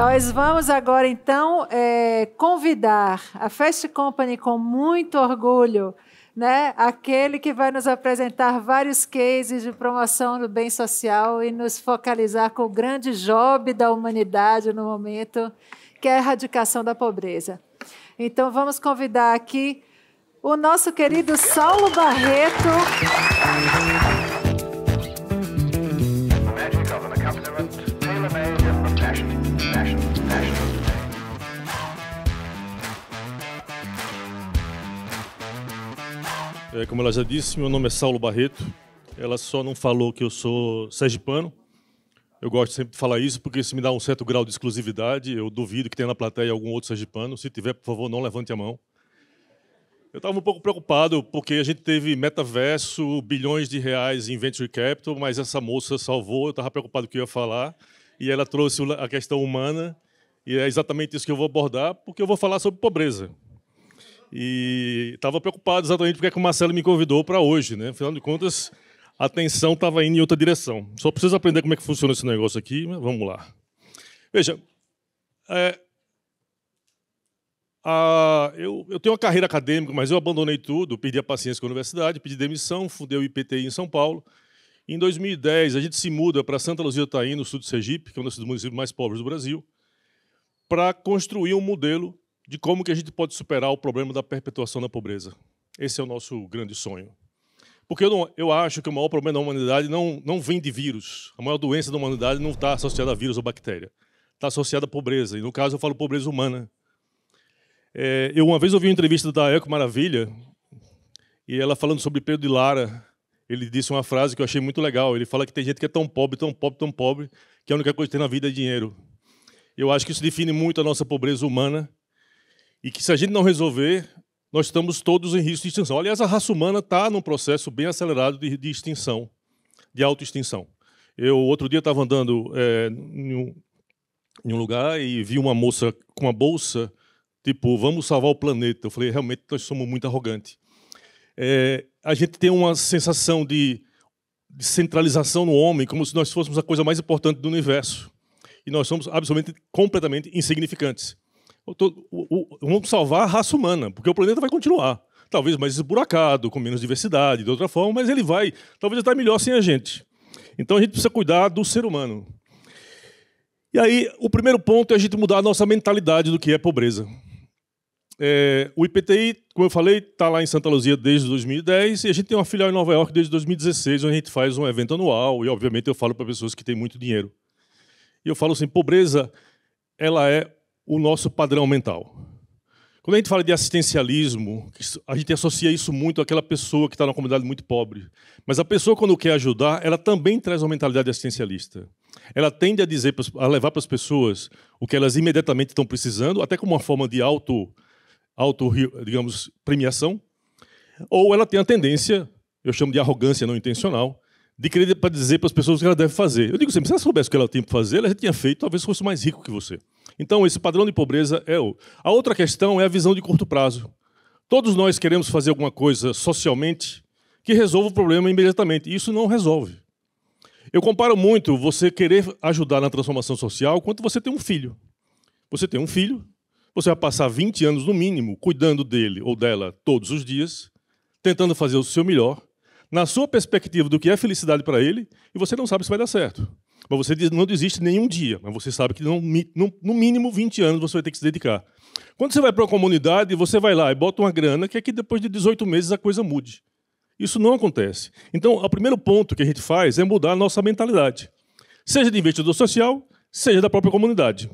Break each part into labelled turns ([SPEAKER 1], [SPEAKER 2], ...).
[SPEAKER 1] Nós vamos agora, então, convidar a Fast Company com muito orgulho, né, aquele que vai nos apresentar vários cases de promoção do bem social e nos focalizar com o grande job da humanidade no momento, que é a erradicação da pobreza. Então, vamos convidar aqui o nosso querido Saulo Barreto.
[SPEAKER 2] Como ela já disse, meu nome é Saulo Barreto. Ela só não falou que eu sou sergipano. Eu gosto sempre de falar isso porque isso me dá um certo grau de exclusividade. Eu duvido que tenha na plateia algum outro sergipano. Se tiver, por favor, não levante a mão. Eu estava um pouco preocupado porque a gente teve metaverso, bilhões de reais em venture capital, mas essa moça salvou. Eu estava preocupado com o que eu ia falar e ela trouxe a questão humana e é exatamente isso que eu vou abordar, porque eu vou falar sobre pobreza. E estava preocupado exatamente porque o Marcelo me convidou para hoje, né? Afinal de contas, a atenção estava indo em outra direção. Só preciso aprender como é que funciona esse negócio aqui, mas vamos lá. Veja, eu tenho uma carreira acadêmica, mas eu abandonei tudo, perdi a paciência com a universidade, pedi demissão, fundei o IPTI em São Paulo. Em 2010, a gente se muda para Santa Luzia do Itaim, no sul do Sergipe, que é um dos municípios mais pobres do Brasil, para construir um modelo de como que a gente pode superar o problema da perpetuação da pobreza. Esse é o nosso grande sonho. Porque eu acho que o maior problema da humanidade não vem de vírus. A maior doença da humanidade não está associada a vírus ou bactéria. Está associada à pobreza. E, no caso, eu falo pobreza humana. Eu uma vez ouvi uma entrevista da Eco Maravilha, e ela falando sobre Pedro de Lara, ele disse uma frase que eu achei muito legal. Ele fala que tem gente que é tão pobre, tão pobre, tão pobre, que a única coisa que tem na vida é dinheiro. Eu acho que isso define muito a nossa pobreza humana, e que, se a gente não resolver, nós estamos todos em risco de extinção. Aliás, a raça humana está num processo bem acelerado de extinção, de autoextinção. Eu, outro dia, estava andando em um lugar e vi uma moça com uma bolsa, tipo, vamos salvar o planeta. Eu falei, realmente, nós somos muito arrogantes. A gente tem uma sensação de centralização no homem, como se nós fôssemos a coisa mais importante do universo. E nós somos absolutamente, completamente insignificantes. Vamos salvar a raça humana, porque o planeta vai continuar. Talvez mais esburacado, com menos diversidade, de outra forma, mas ele vai, talvez, estar melhor sem a gente. Então a gente precisa cuidar do ser humano. E aí, o primeiro ponto é a gente mudar a nossa mentalidade do que é pobreza. O IPTI, como eu falei, está lá em Santa Luzia desde 2010, e a gente tem uma filial em Nova York desde 2016, onde a gente faz um evento anual, e, obviamente, eu falo para pessoas que têm muito dinheiro. E eu falo assim, pobreza, ela é o nosso padrão mental. Quando a gente fala de assistencialismo, a gente associa isso muito àquela pessoa que está numa comunidade muito pobre. Mas a pessoa, quando quer ajudar, ela também traz uma mentalidade assistencialista. Ela tende a levar para as pessoas o que elas imediatamente estão precisando, até como uma forma de digamos, premiação. Ou ela tem a tendência, eu chamo de arrogância não intencional, de querer para dizer para as pessoas o que ela deve fazer. Eu digo sempre, se ela soubesse o que ela tinha para fazer, ela já tinha feito, talvez fosse mais rico que você. Então, esse padrão de pobreza é o... A outra questão é a visão de curto prazo. Todos nós queremos fazer alguma coisa socialmente que resolva o problema imediatamente. E isso não resolve. Eu comparo muito você querer ajudar na transformação social quando você tem um filho. Você tem um filho, você vai passar 20 anos, no mínimo, cuidando dele ou dela todos os dias, tentando fazer o seu melhor, na sua perspectiva do que é felicidade para ele, e você não sabe se vai dar certo. Mas você não desiste nenhum dia, mas você sabe que no mínimo 20 anos você vai ter que se dedicar. Quando você vai para uma comunidade, você vai lá e bota uma grana, que é que depois de 18 meses a coisa mude. Isso não acontece. Então, o primeiro ponto que a gente faz é mudar a nossa mentalidade. Seja de investidor social, seja da própria comunidade.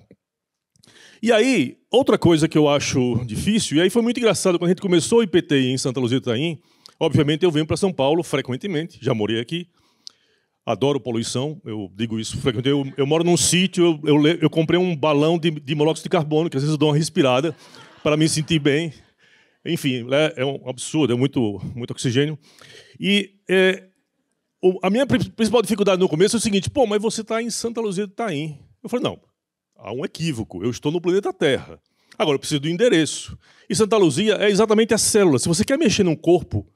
[SPEAKER 2] E aí, outra coisa que eu acho difícil, e aí foi muito engraçado, quando a gente começou o IPTI em Santa Luzia do Itaim, obviamente eu venho para São Paulo frequentemente, já morei aqui, adoro poluição, eu digo isso frequentemente. Eu moro num sítio, eu comprei um balão de monóxido de carbono, que às vezes eu dou uma respirada para me sentir bem. Enfim, é um absurdo, é muito oxigênio. E a minha principal dificuldade no começo é o seguinte, pô, mas você está em Santa Luzia do Itaim. Eu falei, não, há um equívoco, eu estou no planeta Terra. Agora, eu preciso do endereço. E Santa Luzia é exatamente a célula. Se você quer mexer num corpo,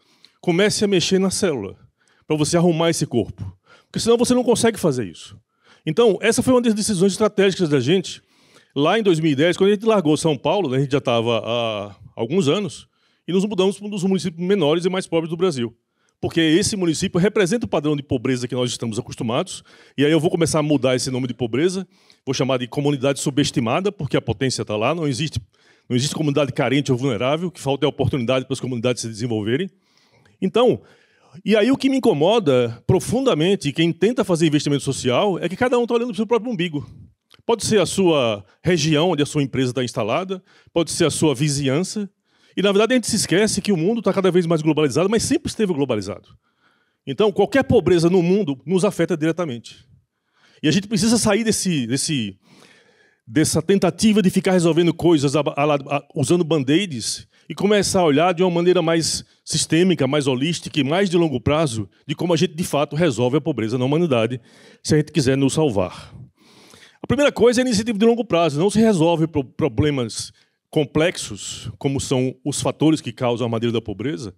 [SPEAKER 2] comece a mexer na célula, para você arrumar esse corpo. Porque senão você não consegue fazer isso. Então, essa foi uma das decisões estratégicas da gente, Lá em 2010, quando a gente largou São Paulo, né, a gente já estava há alguns anos, e nos mudamos para um dos municípios menores e mais pobres do Brasil. Porque esse município representa o padrão de pobreza que nós estamos acostumados. E aí eu vou começar a mudar esse nome de pobreza, vou chamar de comunidade subestimada, porque a potência está lá, não existe comunidade carente ou vulnerável, o que falta é oportunidade para as comunidades se desenvolverem. Então, e aí o que me incomoda profundamente, quem tenta fazer investimento social, é que cada um está olhando para o seu próprio umbigo. Pode ser a sua região onde a sua empresa está instalada, pode ser a sua vizinhança. E, na verdade, a gente se esquece que o mundo está cada vez mais globalizado, mas sempre esteve globalizado. Então, qualquer pobreza no mundo nos afeta diretamente. E a gente precisa sair dessa tentativa de ficar resolvendo coisas usando band-aids e começar a olhar de uma maneira mais sistêmica, mais holística e mais de longo prazo de como a gente, de fato, resolve a pobreza na humanidade, se a gente quiser nos salvar. A primeira coisa é a iniciativa de longo prazo. Não se resolve problemas complexos, como são os fatores que causam a madeira da pobreza,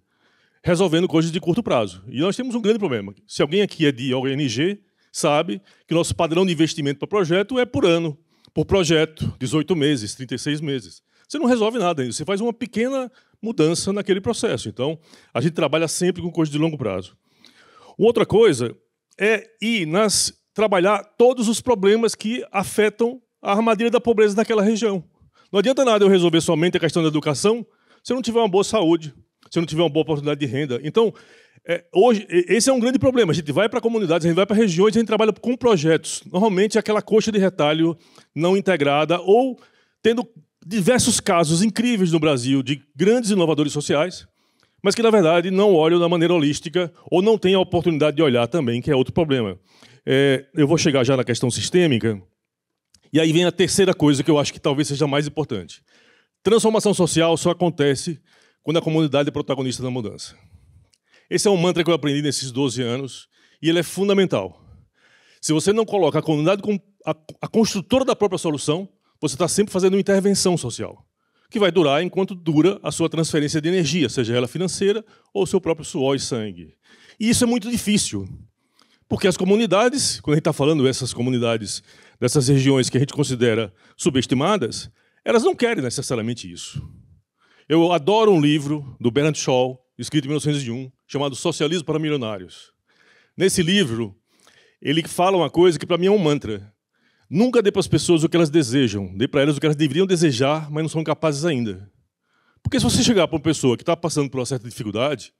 [SPEAKER 2] resolvendo coisas de curto prazo. E nós temos um grande problema. Se alguém aqui é de ONG, sabe que nosso padrão de investimento para projeto é por ano, por projeto, 18 meses, 36 meses. Você não resolve nada ainda, você faz uma pequena mudança naquele processo. Então, a gente trabalha sempre com coisas de longo prazo. Outra coisa é trabalhar todos os problemas que afetam a armadilha da pobreza naquela região. Não adianta nada eu resolver somente a questão da educação se eu não tiver uma boa saúde, se eu não tiver uma boa oportunidade de renda. Então, hoje, esse é um grande problema. A gente vai para comunidades, a gente vai para regiões, a gente trabalha com projetos. Normalmente, aquela coxa de retalho não integrada ou tendo diversos casos incríveis no Brasil de grandes inovadores sociais, mas que, na verdade, não olham da maneira holística ou não têm a oportunidade de olhar também, que é outro problema. Eu vou chegar já na questão sistêmica. E aí vem a terceira coisa que eu acho que talvez seja mais importante. Transformação social só acontece quando a comunidade é protagonista da mudança. Esse é um mantra que eu aprendi nesses 12 anos e ele é fundamental. Se você não coloca a comunidade como a construtora da própria solução, você está sempre fazendo uma intervenção social, que vai durar enquanto dura a sua transferência de energia, seja ela financeira ou o seu próprio suor e sangue. E isso é muito difícil, porque as comunidades, quando a gente está falando dessas comunidades, dessas regiões que a gente considera subestimadas, elas não querem necessariamente isso. Eu adoro um livro do Bernard Shaw, escrito em 1901, chamado Socialismo para Milionários. Nesse livro, ele fala uma coisa que para mim é um mantra. Nunca dê para as pessoas o que elas desejam, dê para elas o que elas deveriam desejar, mas não são capazes ainda. Porque se você chegar para uma pessoa que está passando por uma certa dificuldade,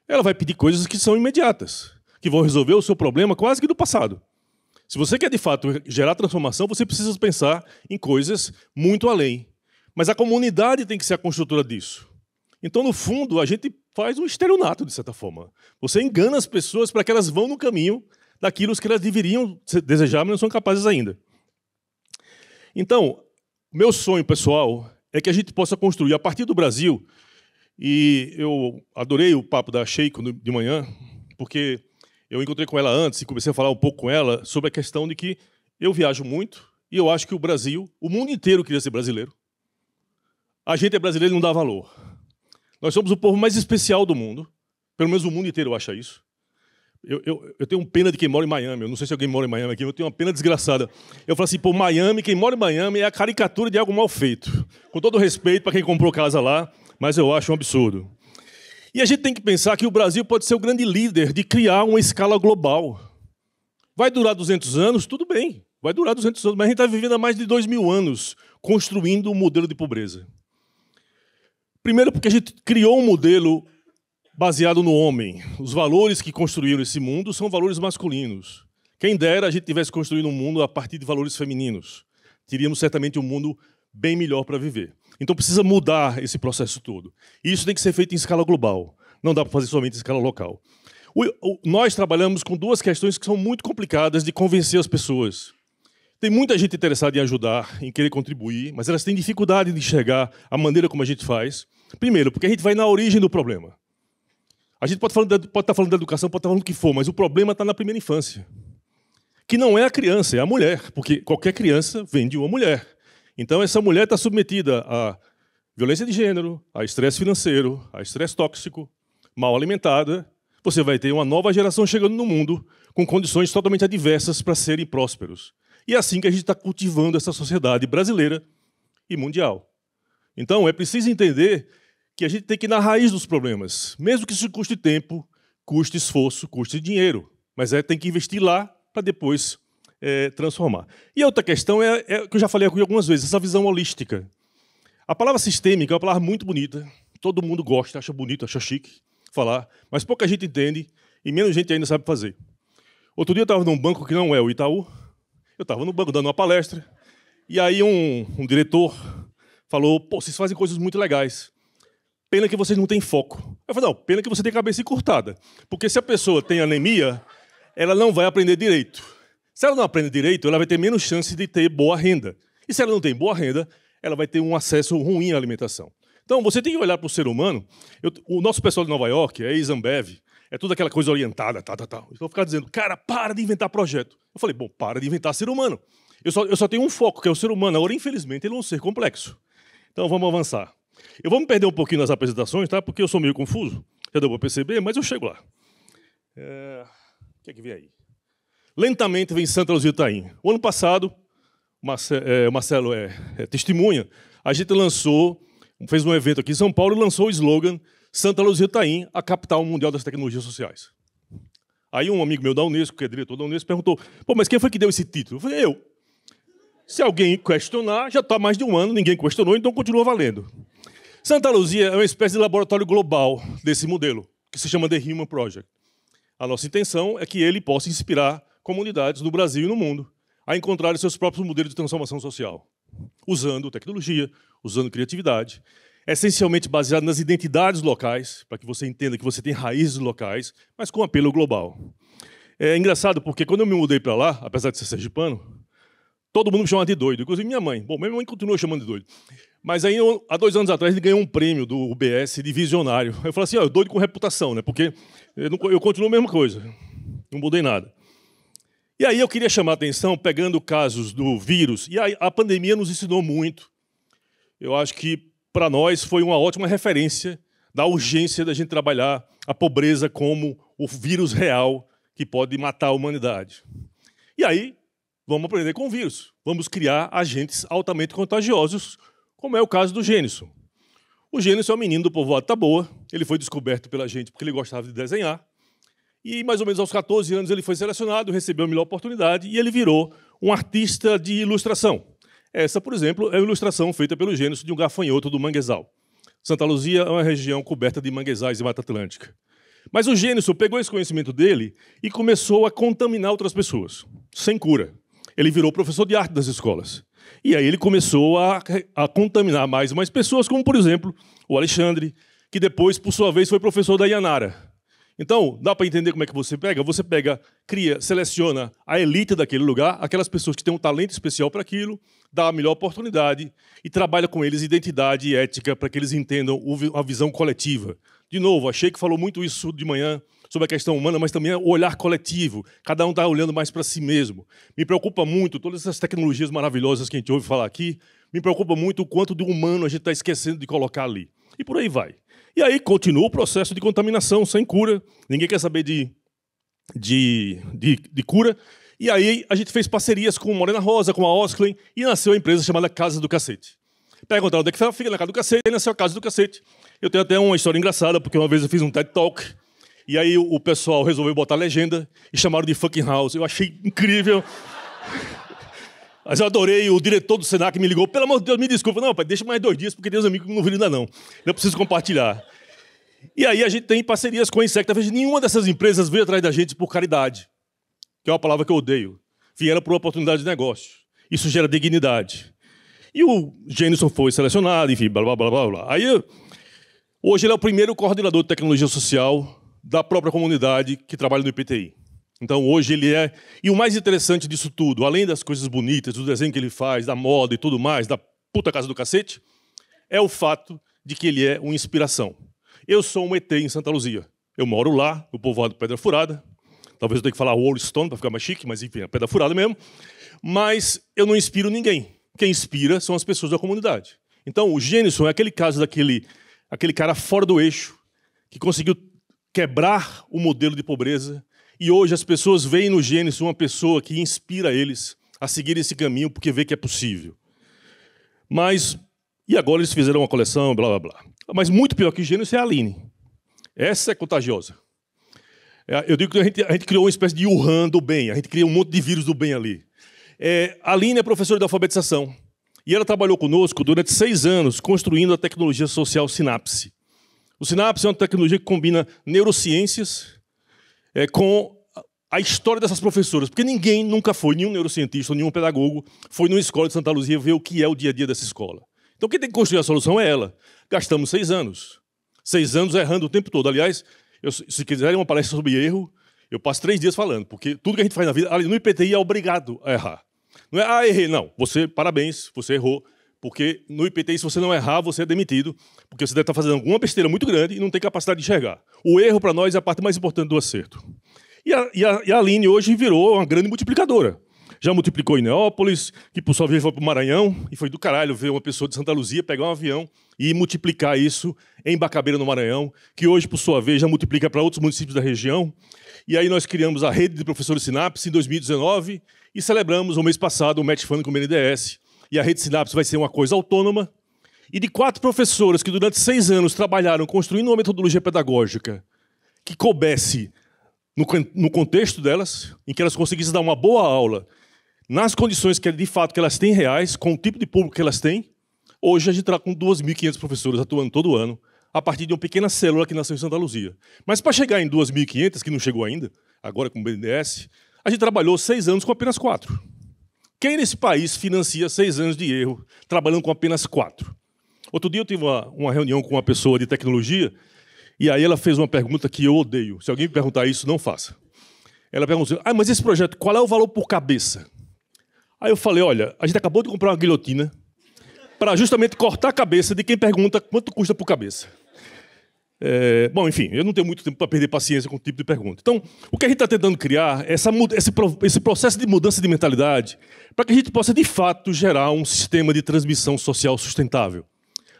[SPEAKER 2] ela vai pedir coisas que são imediatas, que vão resolver o seu problema quase que do passado. Se você quer, de fato, gerar transformação, você precisa pensar em coisas muito além. Mas a comunidade tem que ser a construtora disso. Então, no fundo, a gente faz um estelionato, de certa forma. Você engana as pessoas para que elas vão no caminho daquilo que elas deveriam desejar, mas não são capazes ainda. Então, meu sonho, pessoal, é que a gente possa construir, a partir do Brasil, e eu adorei o papo da Sheiko de manhã, porque eu encontrei com ela antes e comecei a falar um pouco com ela sobre a questão de que eu viajo muito e eu acho que o Brasil, o mundo inteiro queria ser brasileiro. A gente é brasileiro e não dá valor. Nós somos o povo mais especial do mundo, pelo menos o mundo inteiro acha isso. Eu tenho pena de quem mora em Miami, eu não sei se alguém mora em Miami aqui, eu tenho uma pena desgraçada. Eu falo assim, pô, Miami, quem mora em Miami é a caricatura de algo mal feito. Com todo respeito para quem comprou casa lá, mas eu acho um absurdo. E a gente tem que pensar que o Brasil pode ser o grande líder de criar uma escala global. Vai durar 200 anos? Tudo bem, vai durar 200 anos, mas a gente está vivendo há mais de 2000 anos construindo um modelo de pobreza. Primeiro porque a gente criou um modelo baseado no homem. Os valores que construíram esse mundo são valores masculinos. Quem dera a gente tivesse construído um mundo a partir de valores femininos. Teríamos certamente um mundo bem melhor para viver. Então precisa mudar esse processo todo. E isso tem que ser feito em escala global. Não dá para fazer somente em escala local. Nós trabalhamos com duas questões que são muito complicadas de convencer as pessoas. Tem muita gente interessada em ajudar, em querer contribuir, mas elas têm dificuldade de enxergar a maneira como a gente faz. Primeiro, porque a gente vai na origem do problema. A gente pode estar falando da educação, pode estar falando do que for, mas o problema está na primeira infância. Que não é a criança, é a mulher, porque qualquer criança vem de uma mulher. Então, essa mulher está submetida a violência de gênero, a estresse financeiro, a estresse tóxico, mal alimentada. Você vai ter uma nova geração chegando no mundo com condições totalmente adversas para serem prósperos. E é assim que a gente está cultivando essa sociedade brasileira e mundial. Então, é preciso entender que a gente tem que ir na raiz dos problemas, mesmo que isso custe tempo, custe esforço, custe dinheiro. Mas tem que investir lá para depois transformar. E a outra questão é que eu já falei aqui algumas vezes, essa visão holística. A palavra sistêmica é uma palavra muito bonita, todo mundo gosta, acha bonito, acha chique falar, mas pouca gente entende e menos gente ainda sabe fazer. Outro dia eu estava num banco que não é o Itaú, eu estava no banco dando uma palestra, e aí um diretor falou, pô, vocês fazem coisas muito legais, pena que vocês não têm foco. Eu falei, não, pena que você tem cabeça encurtada, porque se a pessoa tem anemia, ela não vai aprender direito. Se ela não aprende direito, ela vai ter menos chance de ter boa renda. E se ela não tem boa renda, ela vai ter um acesso ruim à alimentação. Então, você tem que olhar para o ser humano. O nosso pessoal de Nova York, ex-Ambev, é toda aquela coisa orientada, Então, eu vou ficar dizendo, cara, para de inventar projeto. Eu falei, bom, para de inventar ser humano. Eu só tenho um foco, que é o ser humano. Agora, infelizmente, ele é um ser complexo. Então, vamos avançar. Eu vou me perder um pouquinho nas apresentações, tá? Porque eu sou meio confuso. Já deu para perceber, mas eu chego lá. O que é que vem aí? Lentamente vem Santa Luzia do Itaim. O ano passado, o Marcelo é testemunha, a gente fez um evento aqui em São Paulo e lançou o slogan Santa Luzia do Itaim, a capital mundial das tecnologias sociais. Aí um amigo meu da Unesco, que é diretor da Unesco, perguntou, pô, mas quem foi que deu esse título? Eu falei, eu. Se alguém questionar, já está há mais de um ano, ninguém questionou, então continua valendo. Santa Luzia é uma espécie de laboratório global desse modelo, que se chama The Human Project. A nossa intenção é que ele possa inspirar comunidades no Brasil e no mundo a encontrar seus próprios modelos de transformação social, usando tecnologia, usando criatividade, essencialmente baseado nas identidades locais, para que você entenda que você tem raízes locais, mas com apelo global. É engraçado porque quando eu me mudei para lá, apesar de ser sergipano, todo mundo me chamava de doido, inclusive minha mãe. Bom, minha mãe continua chamando de doido. Mas aí, há 2 anos atrás, ele ganhou um prêmio do UBS de visionário. Eu falei assim, ó, doido com reputação, né? Porque eu continuo a mesma coisa, não mudei nada. E aí eu queria chamar a atenção, pegando casos do vírus, e a pandemia nos ensinou muito. Eu acho que, para nós, foi uma ótima referência da urgência da gente trabalhar a pobreza como o vírus real que pode matar a humanidade. E aí, vamos aprender com o vírus. Vamos criar agentes altamente contagiosos, como é o caso do Gênison. O Gênison é um menino do povoado Taboa, ele foi descoberto pela gente porque ele gostava de desenhar, e mais ou menos aos 14 anos ele foi selecionado, recebeu a melhor oportunidade e ele virou um artista de ilustração. Essa, por exemplo, é a ilustração feita pelo Gênison de um gafanhoto do manguezal. Santa Luzia é uma região coberta de manguezais e Mata Atlântica. Mas o Gênison pegou esse conhecimento dele e começou a contaminar outras pessoas, sem cura. Ele virou professor de arte das escolas. E aí ele começou a contaminar mais e mais pessoas, como, por exemplo, o Alexandre, que depois, por sua vez, foi professor da Yanara. Então, dá para entender como é que você pega? Você pega, cria, seleciona a elite daquele lugar, aquelas pessoas que têm um talento especial para aquilo, dá a melhor oportunidade e trabalha com eles identidade e ética para que eles entendam a visão coletiva. De novo, achei que falou muito isso de manhã sobre a questão humana, mas também o olhar coletivo. Cada um está olhando mais para si mesmo. Me preocupa muito, todas essas tecnologias maravilhosas que a gente ouve falar aqui, me preocupa muito o quanto do humano a gente está esquecendo de colocar ali. E por aí vai. E aí continua o processo de contaminação sem cura. Ninguém quer saber de cura. E aí a gente fez parcerias com Morena Rosa, com a Osklen, e nasceu a empresa chamada Casa do Cacete. Perguntaram onde é que fica na Casa do Cacete, e nasceu a Casa do Cacete. Eu tenho até uma história engraçada, porque uma vez eu fiz um TED Talk, e aí o pessoal resolveu botar legenda e chamaram de Fucking House. Eu achei incrível. Mas eu adorei, o diretor do Senac me ligou, pelo amor de Deus, me desculpa. Não, pai, deixa mais 2 dias, porque tem uns amigos que não viram ainda não. Eu preciso compartilhar. E aí a gente tem parcerias com a Insecta. Nenhuma dessas empresas veio atrás da gente por caridade, que é uma palavra que eu odeio. Vieram por oportunidade de negócio. Isso gera dignidade. E o Gênison foi selecionado, enfim, blá, blá, blá, blá, blá. Aí, hoje ele é o primeiro coordenador de tecnologia social da própria comunidade que trabalha no IPTI. Então, hoje ele é... E o mais interessante disso tudo, além das coisas bonitas, do desenho que ele faz, da moda e tudo mais, da puta Casa do Cacete, é o fato de que ele é uma inspiração. Eu sou um ET em Santa Luzia. Eu moro lá, no povoado Pedra Furada. Talvez eu tenha que falar Wallstone para ficar mais chique, mas enfim, é Pedra Furada mesmo. Mas eu não inspiro ninguém. Quem inspira são as pessoas da comunidade. Então, o Gênison é aquele caso daquele cara fora do eixo, que conseguiu quebrar o modelo de pobreza. E hoje as pessoas veem no Gênison uma pessoa que inspira eles a seguir esse caminho porque vê que é possível. Mas, e agora eles fizeram uma coleção, blá, blá, blá. Mas muito pior que Gênesis é a Aline. Essa é contagiosa. Eu digo que a gente criou uma espécie de Wuhan do bem, a gente cria um monte de vírus do bem ali. A Aline é professora de alfabetização. E ela trabalhou conosco durante 6 anos construindo a tecnologia social Sinapse. O Sinapse é uma tecnologia que combina neurociências com a história dessas professoras. Porque ninguém nunca foi, nenhum neurocientista, nenhum pedagogo, foi numa escola de Santa Luzia ver o que é o dia a dia dessa escola. Então quem tem que construir a solução é ela. Gastamos 6 anos. 6 anos errando o tempo todo. Aliás, se quiserem uma palestra sobre erro, eu passo 3 dias falando. Porque tudo que a gente faz na vida, no IPTI é obrigado a errar. Não é, errei. Não, parabéns, você errou. Porque no IPTI, se você não errar, você é demitido. Porque você deve estar fazendo alguma besteira muito grande e não tem capacidade de enxergar. O erro, para nós, é a parte mais importante do acerto. E a Aline hoje virou uma grande multiplicadora. Já multiplicou em Neópolis, que por sua vez foi para o Maranhão, e foi do caralho ver uma pessoa de Santa Luzia pegar um avião e multiplicar isso em Bacabeira, no Maranhão, que hoje, por sua vez, já multiplica para outros municípios da região. E aí nós criamos a rede de professores Sinapse em 2019 e celebramos, no mês passado, o match funding com o BNDES. E a rede Sinapse vai ser uma coisa autônoma. E de 4 professoras que durante 6 anos trabalharam construindo uma metodologia pedagógica que coubesse no contexto delas, em que elas conseguissem dar uma boa aula, nas condições que de fato que elas têm reais, com o tipo de público que elas têm, hoje a gente está com 2.500 professores atuando todo ano, a partir de uma pequena célula que nasceu em Santa Luzia. Mas para chegar em 2.500, que não chegou ainda, agora com o BNDES, a gente trabalhou 6 anos com apenas 4. Quem nesse país financia 6 anos de erro trabalhando com apenas 4? Outro dia eu tive uma reunião com uma pessoa de tecnologia, e aí ela fez uma pergunta que eu odeio. Se alguém me perguntar isso, não faça. Ela perguntou, mas esse projeto, qual é o valor por cabeça? Aí eu falei, olha, a gente acabou de comprar uma guilhotina para justamente cortar a cabeça de quem pergunta quanto custa por cabeça. Bom, enfim, eu não tenho muito tempo para perder paciência com o tipo de pergunta. Então, o que a gente está tentando criar é esse processo de mudança de mentalidade para que a gente possa, de fato, gerar um sistema de transmissão social sustentável.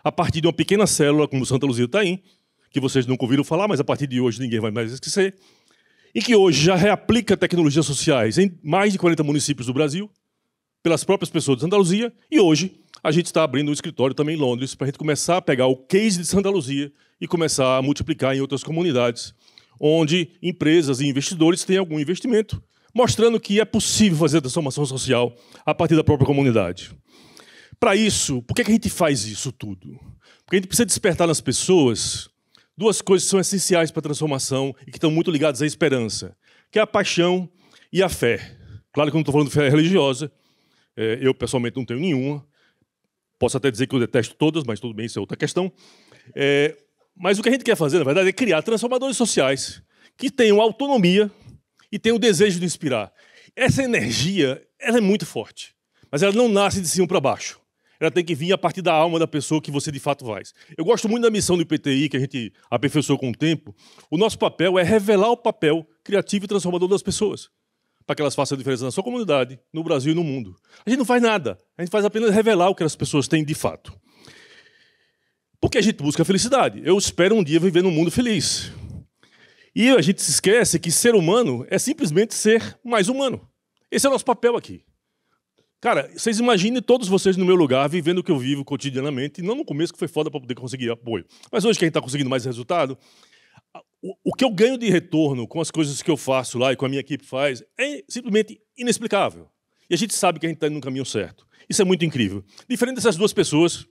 [SPEAKER 2] A partir de uma pequena célula, como o Santa Luzia Itaim, que vocês nunca ouviram falar, mas a partir de hoje ninguém vai mais esquecer, e que hoje já reaplica tecnologias sociais em mais de 40 municípios do Brasil, pelas próprias pessoas de Santa Luzia, e hoje a gente está abrindo um escritório também em Londres para a gente começar a pegar o case de Santa Luzia e começar a multiplicar em outras comunidades, onde empresas e investidores têm algum investimento, mostrando que é possível fazer a transformação social a partir da própria comunidade. Para isso, por que a gente faz isso tudo? Porque a gente precisa despertar nas pessoas 2 coisas que são essenciais para a transformação e que estão muito ligadas à esperança, que é a paixão e a fé. Claro que eu não estou falando de fé religiosa, eu pessoalmente não tenho nenhuma, posso até dizer que eu detesto todas, mas tudo bem, isso é outra questão. Mas o que a gente quer fazer, na verdade, é criar transformadores sociais que tenham autonomia e tenham o desejo de inspirar. Essa energia, ela é muito forte, mas ela não nasce de cima para baixo. Ela tem que vir a partir da alma da pessoa que você de fato faz. Eu gosto muito da missão do IPTI, que a gente aperfeiçoou com o tempo. O nosso papel é revelar o papel criativo e transformador das pessoas, para que elas façam a diferença na sua comunidade, no Brasil e no mundo. A gente não faz nada, a gente faz apenas revelar o que as pessoas têm de fato. Porque a gente busca a felicidade. Eu espero um dia viver num mundo feliz. E a gente se esquece que ser humano é simplesmente ser mais humano. Esse é o nosso papel aqui. Cara, vocês imaginem todos vocês no meu lugar, vivendo o que eu vivo cotidianamente, e não no começo que foi foda para poder conseguir apoio. Mas hoje que a gente está conseguindo mais resultado, o que eu ganho de retorno com as coisas que eu faço lá e com a minha equipe faz é simplesmente inexplicável. E a gente sabe que a gente está indo no caminho certo. Isso é muito incrível. Diferente dessas 2 pessoas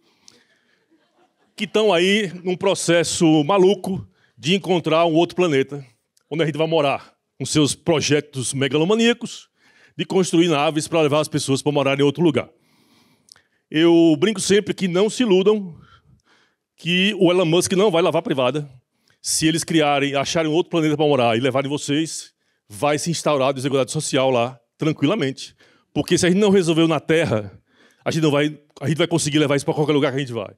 [SPEAKER 2] que estão aí num processo maluco de encontrar um outro planeta, onde a gente vai morar, com seus projetos megalomaníacos, de construir naves para levar as pessoas para morar em outro lugar. Eu brinco sempre que não se iludam que o Elon Musk não vai lavar a privada. Se eles acharem outro planeta para morar e levarem vocês, vai se instaurar a desigualdade social lá, tranquilamente. Porque se a gente não resolveu na Terra, a gente vai conseguir levar isso para qualquer lugar que a gente vai.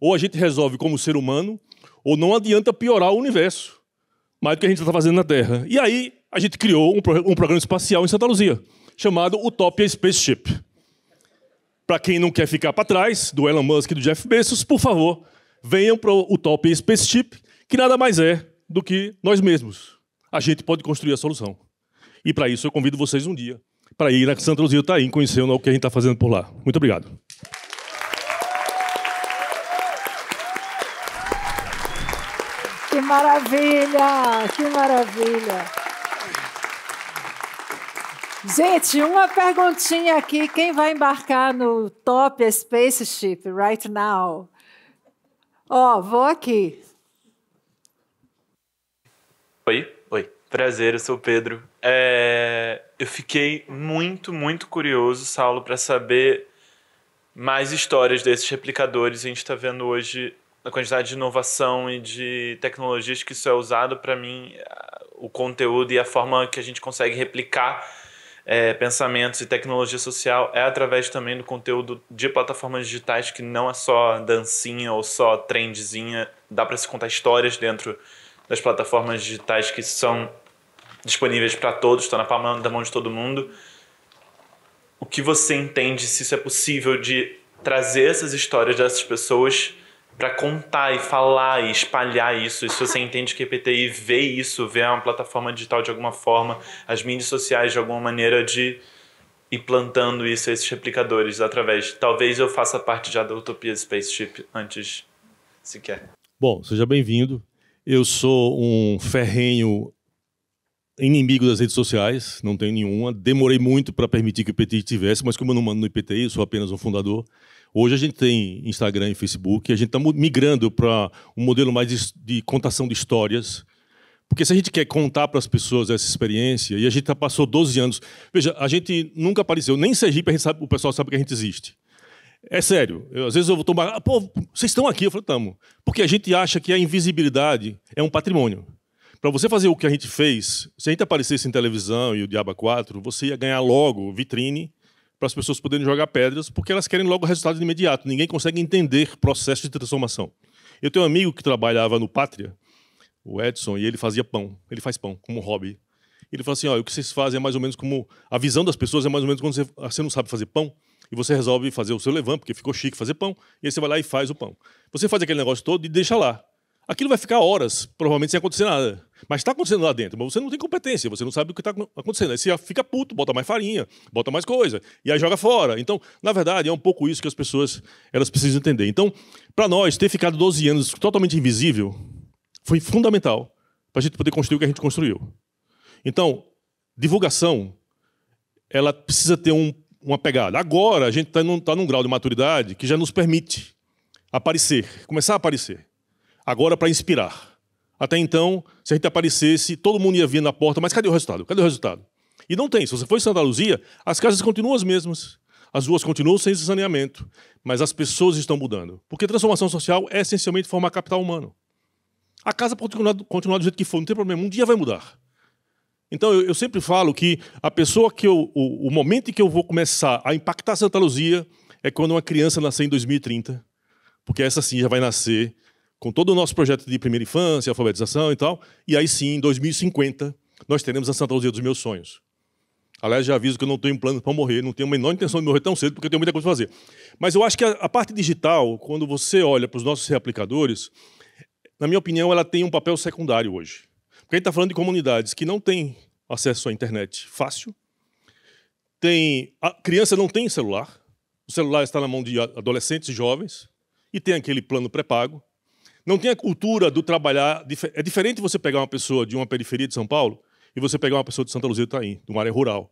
[SPEAKER 2] Ou a gente resolve como ser humano, ou não adianta piorar o universo mais do que a gente está fazendo na Terra. E aí a gente criou um programa espacial em Santa Luzia, chamado Utopia Spaceship. Para quem não quer ficar para trás do Elon Musk e do Jeff Bezos, por favor, venham para o Utopia Spaceship, que nada mais é do que nós mesmos. A gente pode construir a solução. E para isso eu convido vocês um dia para ir na Santa Luzia do Itaim, conhecer o que a gente está fazendo por lá. Muito obrigado.
[SPEAKER 1] Que maravilha! Que maravilha! Gente, uma perguntinha aqui. Quem vai embarcar no Top Spaceship right now? Vou aqui.
[SPEAKER 3] Oi. Prazer, eu sou o Pedro. Eu fiquei muito, muito curioso, Saulo, para saber mais histórias desses replicadores. A gente está vendo hoje a quantidade de inovação e de tecnologias que isso é usado. Para mim, o conteúdo e a forma que a gente consegue replicar pensamentos e tecnologia social é através também do conteúdo de plataformas digitais, que não é só dancinha ou só trendzinha. Dá para se contar histórias dentro das plataformas digitais que são disponíveis para todos, estão na palma da mão de todo mundo. O que você entende, se isso é possível, de trazer essas histórias dessas pessoas para contar e falar e espalhar isso? E se você entende que a EPTI vê isso, vê uma plataforma digital de alguma forma, as mídias sociais de alguma maneira de ir plantando isso a esses replicadores através... Talvez eu faça parte já da Utopia Spaceship antes sequer.
[SPEAKER 2] Bom, seja bem-vindo. Eu sou um ferrenho inimigo das redes sociais, não tenho nenhuma. Demorei muito para permitir que o IPTI tivesse, mas como eu não mando no IPTI, eu sou apenas um fundador. Hoje a gente tem Instagram e Facebook, e a gente está migrando para um modelo mais de contação de histórias, porque se a gente quer contar para as pessoas essa experiência, e a gente passou 12 anos... Veja, a gente nunca apareceu, nem em Sergipe o pessoal sabe que a gente existe. É sério, às vezes eu vou tomar... Pô, vocês estão aqui? Eu falo, estamos. Porque a gente acha que a invisibilidade é um patrimônio. Para você fazer o que a gente fez, se a gente aparecesse em televisão e o Diaba 4, você ia ganhar logo vitrine para as pessoas poderem jogar pedras, porque elas querem logo resultado de imediato. Ninguém consegue entender processo de transformação. Eu tenho um amigo que trabalhava no Pátria, o Edson, e ele fazia pão. Ele faz pão, como hobby. Ele falou assim, o que vocês fazem é mais ou menos como... A visão das pessoas é mais ou menos quando você não sabe fazer pão, e você resolve fazer o seu levain, porque ficou chique fazer pão, e aí você vai lá e faz o pão. Você faz aquele negócio todo e deixa lá. Aquilo vai ficar horas, provavelmente sem acontecer nada. Mas está acontecendo lá dentro, mas você não tem competência, você não sabe o que está acontecendo. Aí você fica puto, bota mais farinha, bota mais coisa, e aí joga fora. Então, na verdade, é um pouco isso que as pessoas elas precisam entender. Então, para nós, ter ficado 12 anos totalmente invisível foi fundamental para a gente poder construir o que a gente construiu. Então, divulgação, ela precisa ter uma pegada. Agora, a gente está num grau de maturidade que já nos permite aparecer, começar a aparecer. Agora, para inspirar. Até então, se a gente aparecesse, todo mundo ia vir na porta, mas cadê o resultado? Cadê o resultado? E não tem. Se você for em Santa Luzia, as casas continuam as mesmas. As ruas continuam sem saneamento. Mas as pessoas estão mudando. Porque transformação social é essencialmente formar capital humano. A casa pode continuar do jeito que for, não tem problema. Um dia vai mudar. Então, eu sempre falo que a pessoa o momento em que eu vou começar a impactar Santa Luzia é quando uma criança nascer em 2030. Porque essa sim já vai nascer com todo o nosso projeto de primeira infância, alfabetização e tal, e aí sim, em 2050, nós teremos a Santa Luzia dos meus sonhos. Aliás, já aviso que eu não tenho plano para morrer, não tenho a menor intenção de morrer tão cedo, porque eu tenho muita coisa para fazer. Mas eu acho que a parte digital, quando você olha para os nossos reaplicadores, na minha opinião, ela tem um papel secundário hoje. Porque a gente está falando de comunidades que não têm acesso à internet fácil, a criança não tem celular, o celular está na mão de adolescentes e jovens, e tem aquele plano pré-pago. Não tem a cultura do trabalhar... É diferente você pegar uma pessoa de uma periferia de São Paulo e você pegar uma pessoa de Santa Luzia do Itaim, de uma área rural.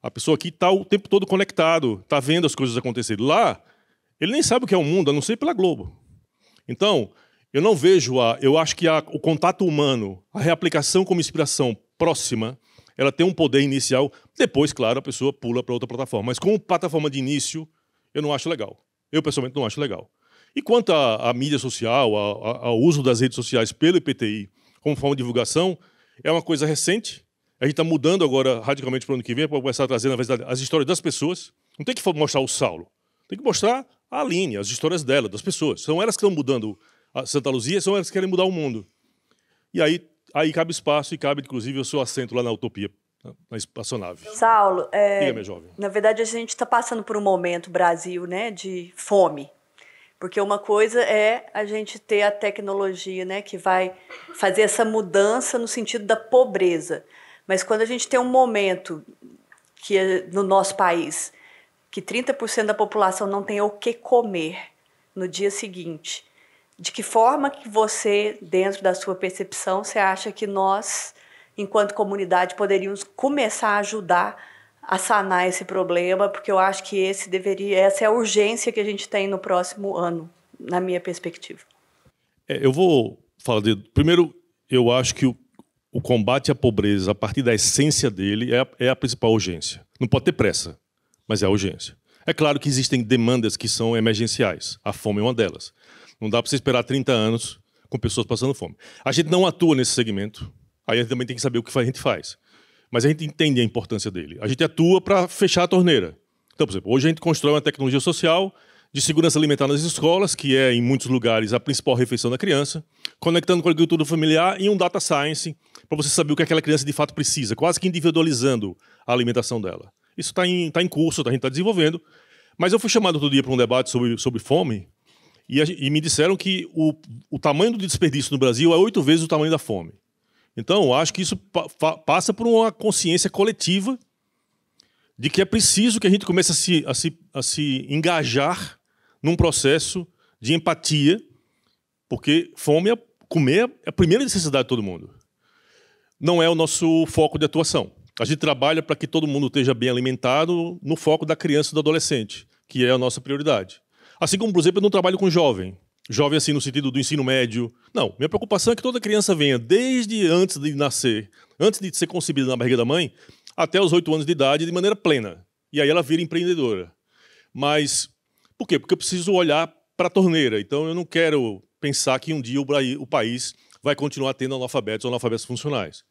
[SPEAKER 2] A pessoa aqui está o tempo todo conectado, está vendo as coisas acontecerem. Lá, ele nem sabe o que é o mundo, a não ser pela Globo. Então, eu não vejo eu acho que o contato humano, a reaplicação como inspiração próxima, ela tem um poder inicial. Depois, claro, a pessoa pula para outra plataforma. Mas como plataforma de início, eu não acho legal. Eu, pessoalmente, não acho legal. E quanto à mídia social, ao uso das redes sociais pelo IPTI como forma de divulgação, é uma coisa recente. A gente está mudando agora radicalmente para o ano que vem, para começar a trazer, na verdade, as histórias das pessoas. Não tem que mostrar o Saulo, tem que mostrar a Aline, as histórias dela, das pessoas. São elas que estão mudando a Santa Luzia, são elas que querem mudar o mundo. E aí cabe espaço e cabe, inclusive, o seu assento lá na Utopia, na espaçonave.
[SPEAKER 4] Saulo,
[SPEAKER 2] Diga, minha jovem.
[SPEAKER 4] Na verdade, a gente está passando por um momento, Brasil, né, de fome. Porque uma coisa é a gente ter a tecnologia, né, que vai fazer essa mudança no sentido da pobreza. Mas quando a gente tem um momento que no nosso país, que 30% da população não tem o que comer no dia seguinte, de que forma que você, dentro da sua percepção, você acha que nós, enquanto comunidade, poderíamos começar a ajudar a sanar esse problema? Porque eu acho que essa é a urgência que a gente tem no próximo ano, na minha perspectiva.
[SPEAKER 2] Eu vou falar primeiro, eu acho que o combate à pobreza, a partir da essência dele, é a principal urgência. Não pode ter pressa, mas é a urgência. É claro que existem demandas que são emergenciais. A fome é uma delas. Não dá para você esperar 30 anos com pessoas passando fome. A gente não atua nesse segmento. Aí a gente também tem que saber o que a gente faz. Mas a gente entende a importância dele. A gente atua para fechar a torneira. Então, por exemplo, hoje a gente constrói uma tecnologia social de segurança alimentar nas escolas, que é, em muitos lugares, a principal refeição da criança, conectando com a agricultura familiar e um data science para você saber o que aquela criança de fato precisa, quase que individualizando a alimentação dela. Isso está em curso, a gente está desenvolvendo. Mas eu fui chamado outro dia para um debate sobre fome e me disseram que o tamanho do desperdício no Brasil é 8 vezes o tamanho da fome. Então, eu acho que isso passa por uma consciência coletiva de que é preciso que a gente comece a se engajar num processo de empatia, porque comer é a primeira necessidade de todo mundo. Não é o nosso foco de atuação. A gente trabalha para que todo mundo esteja bem alimentado no foco da criança e do adolescente, que é a nossa prioridade. Assim como, por exemplo, eu não trabalho com jovem. Jovem assim no sentido do ensino médio. Não, minha preocupação é que toda criança venha desde antes de nascer, antes de ser concebida na barriga da mãe, até os 8 anos de idade de maneira plena. E aí ela vira empreendedora. Mas por quê? Porque eu preciso olhar para a torneira. Então eu não quero pensar que um dia o país vai continuar tendo analfabetos ou analfabetos funcionais.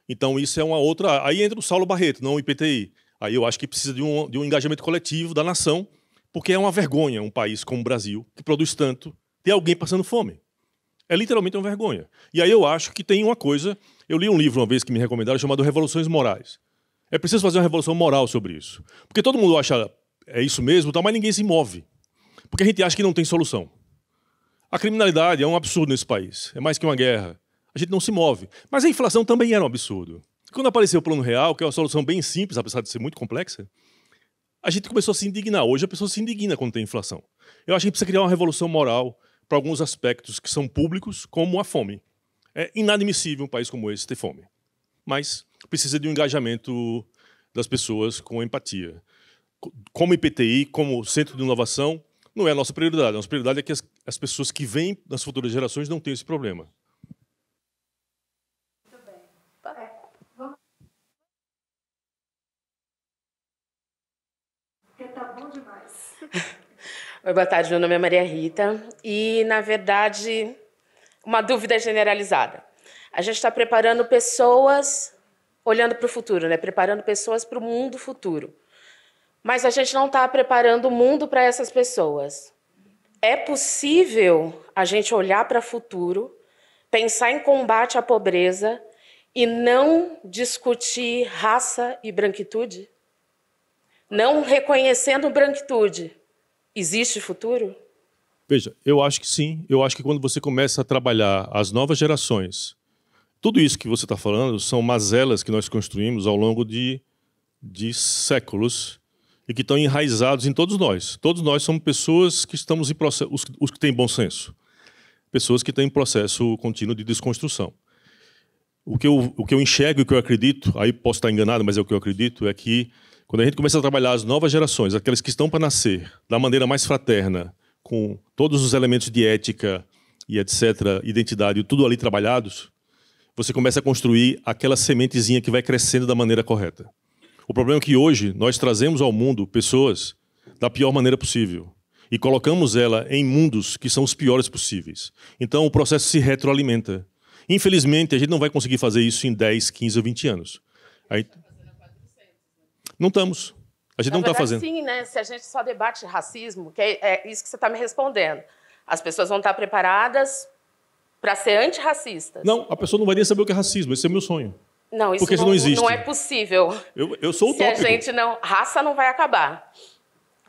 [SPEAKER 2] Então isso é uma outra... Aí entra o Saulo Barreto, não o IPTI. Aí eu acho que precisa de um engajamento coletivo da nação, porque é uma vergonha um país como o Brasil, que produz tanto, ter alguém passando fome. É literalmente uma vergonha. E aí eu acho que tem uma coisa... Eu li um livro uma vez que me recomendaram chamado Revoluções Morais. É preciso fazer uma revolução moral sobre isso. Porque todo mundo acha é isso mesmo, mas ninguém se move. Porque a gente acha que não tem solução. A criminalidade é um absurdo nesse país. É mais que uma guerra. A gente não se move. Mas a inflação também era um absurdo. Quando apareceu o Plano Real, que é uma solução bem simples, apesar de ser muito complexa, a gente começou a se indignar. Hoje a pessoa se indigna quando tem inflação. Eu acho que a gente precisa criar uma revolução moral para alguns aspectos que são públicos, como a fome. É inadmissível um país como esse ter fome. Mas precisa de um engajamento das pessoas com empatia. Como IPTI, como Centro de Inovação, não é a nossa prioridade. A nossa prioridade é que as pessoas que vêm nas futuras gerações não tenham esse problema.
[SPEAKER 1] Tá bom demais.
[SPEAKER 5] Oi, boa tarde, meu nome é Maria Rita e, na verdade, uma dúvida generalizada. A gente está preparando pessoas, olhando para o futuro, né? Preparando pessoas para o mundo futuro. Mas a gente não está preparando o mundo para essas pessoas. É possível a gente olhar para o futuro, pensar em combate à pobreza e não discutir raça e branquitude? Não reconhecendo branquitude, existe futuro?
[SPEAKER 2] Veja, eu acho que sim. Eu acho que quando você começa a trabalhar as novas gerações, tudo isso que você está falando são mazelas que nós construímos ao longo de séculos e que estão enraizados em todos nós. Todos nós somos pessoas que estamos em processo, os que têm bom senso, pessoas que têm processo contínuo de desconstrução. O que eu enxergo e o que eu acredito, aí posso estar enganado, mas é o que eu acredito, é que quando a gente começa a trabalhar as novas gerações, aquelas que estão para nascer, da maneira mais fraterna, com todos os elementos de ética e etc., identidade, tudo ali trabalhados, você começa a construir aquela sementezinha que vai crescendo da maneira correta. O problema é que hoje nós trazemos ao mundo pessoas da pior maneira possível e colocamos ela em mundos que são os piores possíveis. Então o processo se retroalimenta. Infelizmente, a gente não vai conseguir fazer isso em 10, 15 ou 20 anos. Aí... Não estamos. A gente não está fazendo.
[SPEAKER 5] Sim, né? Se a gente só debate racismo, que é isso que você está me respondendo. As pessoas vão estar preparadas para ser antirracistas.
[SPEAKER 2] Não, a pessoa não vai nem saber o que é racismo. Esse é o meu sonho.
[SPEAKER 5] Não, isso
[SPEAKER 2] porque não existe.
[SPEAKER 5] Não é possível.
[SPEAKER 2] Eu sou utópico.
[SPEAKER 5] Se a gente não... Raça não vai acabar.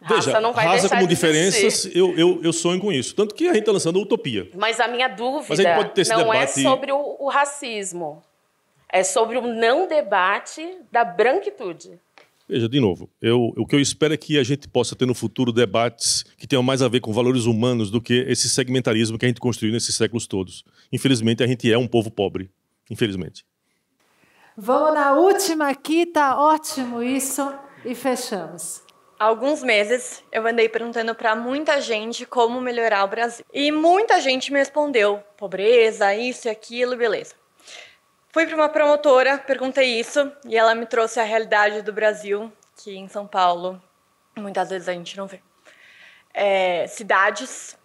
[SPEAKER 2] Veja,
[SPEAKER 5] não vai
[SPEAKER 2] raça
[SPEAKER 5] deixar
[SPEAKER 2] como
[SPEAKER 5] de
[SPEAKER 2] diferenças, eu sonho com isso. Tanto que a gente está lançando a Utopia.
[SPEAKER 5] Mas a minha dúvida não é sobre o racismo. É sobre o não debate da branquitude.
[SPEAKER 2] Veja, de novo, o que eu espero é que a gente possa ter no futuro debates que tenham mais a ver com valores humanos do que esse segmentarismo que a gente construiu nesses séculos todos. Infelizmente, a gente é um povo pobre. Infelizmente.
[SPEAKER 1] Vamos na última aqui, tá ótimo isso, e fechamos.
[SPEAKER 6] Há alguns meses eu andei perguntando para muita gente como melhorar o Brasil. E muita gente me respondeu, pobreza, isso e aquilo, beleza. Fui para uma promotora, perguntei isso, e ela me trouxe a realidade do Brasil, que em São Paulo muitas vezes a gente não vê. Cidades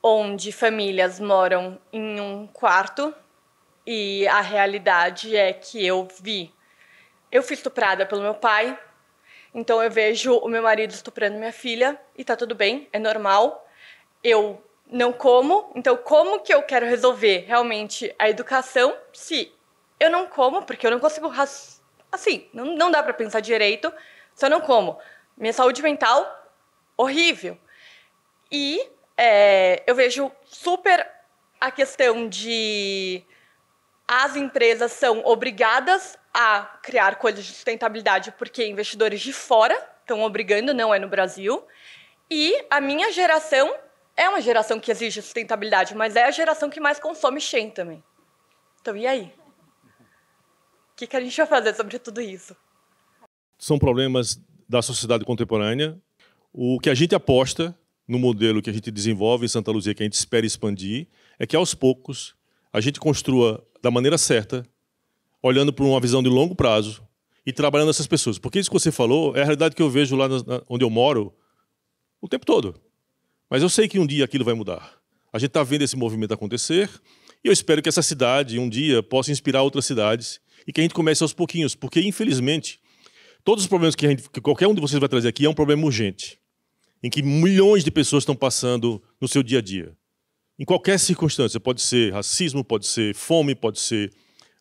[SPEAKER 6] onde famílias moram em um quarto, e a realidade é que eu fui estuprada pelo meu pai, então eu vejo o meu marido estuprando minha filha, e tá tudo bem, é normal. Eu não como, então como que eu quero resolver realmente a educação se eu não como, porque eu não consigo, assim, não dá para pensar direito se eu não como. Minha saúde mental, horrível. E eu vejo super a questão de as empresas são obrigadas a criar coisas de sustentabilidade porque investidores de fora estão obrigando, não é no Brasil. E a minha geração é uma geração que exige sustentabilidade, mas é a geração que mais consome Shein também. Então, e aí? O que a gente vai fazer sobre tudo isso?
[SPEAKER 2] São problemas da sociedade contemporânea. O que a gente aposta no modelo que a gente desenvolve em Santa Luzia, que a gente espera expandir, é que aos poucos a gente construa da maneira certa, olhando para uma visão de longo prazo e trabalhando essas pessoas. Porque isso que você falou é a realidade que eu vejo lá onde eu moro o tempo todo. Mas eu sei que um dia aquilo vai mudar. A gente está vendo esse movimento acontecer e eu espero que essa cidade um dia possa inspirar outras cidades e que a gente comece aos pouquinhos, porque, infelizmente, todos os problemas que qualquer um de vocês vai trazer aqui é um problema urgente, em que milhões de pessoas estão passando no seu dia a dia. Em qualquer circunstância, pode ser racismo, pode ser fome, pode ser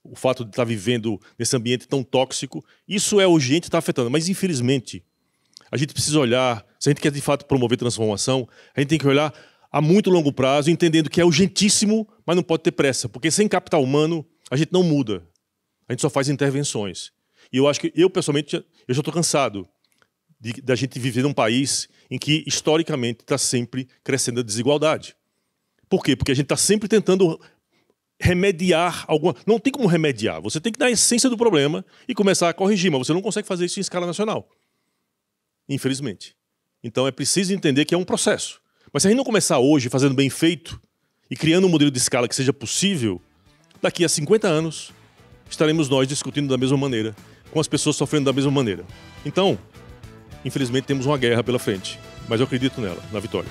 [SPEAKER 2] o fato de estar vivendo nesse ambiente tão tóxico. Isso é urgente e está afetando, mas, infelizmente, a gente precisa olhar, se a gente quer, de fato, promover transformação, a gente tem que olhar a muito longo prazo, entendendo que é urgentíssimo, mas não pode ter pressa, porque sem capital humano, a gente não muda. A gente só faz intervenções. E eu acho que, pessoalmente, eu já estou cansado da gente viver num país em que, historicamente, está sempre crescendo a desigualdade. Por quê? Porque a gente está sempre tentando remediar alguma... Não tem como remediar. Você tem que dar a essência do problema e começar a corrigir, mas você não consegue fazer isso em escala nacional. Infelizmente. Então é preciso entender que é um processo. Mas se a gente não começar hoje fazendo bem feito e criando um modelo de escala que seja possível, daqui a 50 anos estaremos nós discutindo da mesma maneira, com as pessoas sofrendo da mesma maneira. Então, infelizmente, temos uma guerra pela frente, mas eu acredito nela, na vitória.